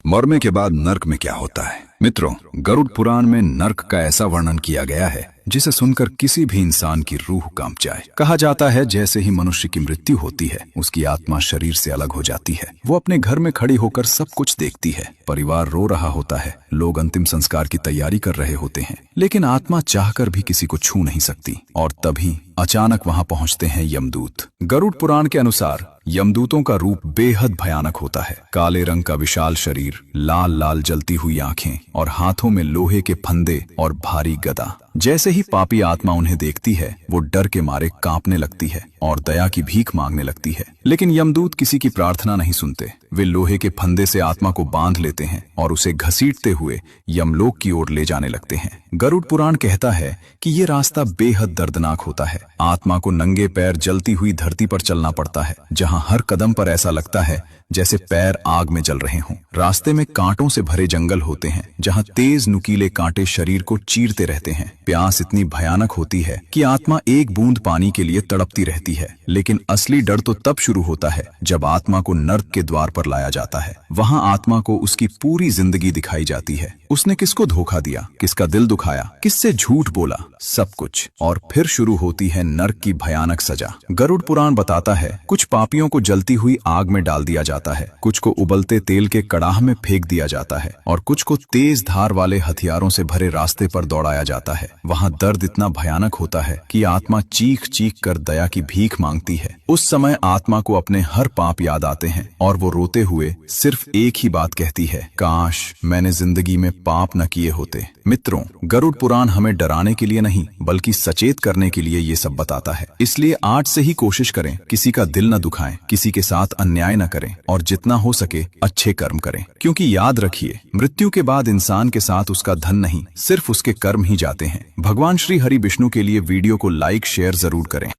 मरने के बाद नर्क में क्या होता है। मित्रों, गरुड़ पुराण में नर्क का ऐसा वर्णन किया गया है जिसे सुनकर किसी भी इंसान की रूह कांप जाए। कहा जाता है जैसे ही मनुष्य की मृत्यु होती है उसकी आत्मा शरीर से अलग हो जाती है। वो अपने घर में खड़ी होकर सब कुछ देखती है। परिवार रो रहा होता है, लोग अंतिम संस्कार की तैयारी कर रहे होते हैं, लेकिन आत्मा चाहकर भी किसी को छू नहीं सकती। और तभी अचानक वहां पहुंचते हैं यमदूत। गरुड़ पुराण के अनुसार यमदूतों का रूप बेहद भयानक होता है। काले रंग का विशाल शरीर, लाल लाल जलती हुई आंखें और हाथों में लोहे के फंदे और भारी गदा। जैसे ही पापी आत्मा उन्हें देखती है वो डर के मारे कांपने लगती है और दया की भीख मांगने लगती है। लेकिन यमदूत किसी की प्रार्थना नहीं सुनते। वे लोहे के फंदे से आत्मा को बांध लेते हैं और उसे घसीटते हुए यमलोक की ओर ले जाने लगते हैं। गरुड़ पुराण कहता है कि ये रास्ता बेहद दर्दनाक होता है। आत्मा को नंगे पैर जलती हुई धरती पर चलना पड़ता है, जहां हर कदम पर ऐसा लगता है जैसे पैर आग में जल रहे हों। रास्ते में कांटों से भरे जंगल होते हैं, जहां तेज नुकीले कांटे शरीर को चीरते रहते हैं। प्यास इतनी भयानक होती है कि आत्मा एक बूंद पानी के लिए तड़पती रहती है। लेकिन असली डर तो तब शुरू होता है जब आत्मा को नर्क के द्वार पर लाया जाता है। वहां आत्मा को उसकी पूरी जिंदगी दिखाई जाती है। उसने किसको धोखा दिया, किसका दिल दुखाया, किससे झूठ बोला, सब कुछ। और फिर शुरू होती है नर्क की भयानक सजा। गरुड़ पुराण बताता है कुछ पापियों को जलती हुई आग में डाल दिया जाता है, कुछ को उबलते तेल के कड़ाह में फेंक दिया जाता है और कुछ को तेज धार वाले हथियारों से भरे रास्ते पर दौड़ाया जाता है। वहां दर्द इतना भयानक होता है कि आत्मा चीख चीख कर दया की भीख मांगती है। उस समय आत्मा को अपने हर पाप याद आते हैं और वो रोते हुए सिर्फ एक ही बात कहती है, काश मैंने जिंदगी में पाप न किए होते। मित्रों, गरुड़ पुराण हमें डराने के लिए नहीं बल्कि सचेत करने के लिए ये सब बताता है। इसलिए आज से ही कोशिश करें किसी का दिल न दुखाएं, किसी के साथ अन्याय न करें और जितना हो सके अच्छे कर्म करें। क्योंकि याद रखिए, मृत्यु के बाद इंसान के साथ उसका धन नहीं, सिर्फ उसके कर्म ही जाते हैं। भगवान श्री हरि विष्णु के लिए वीडियो को लाइक शेयर जरूर करें।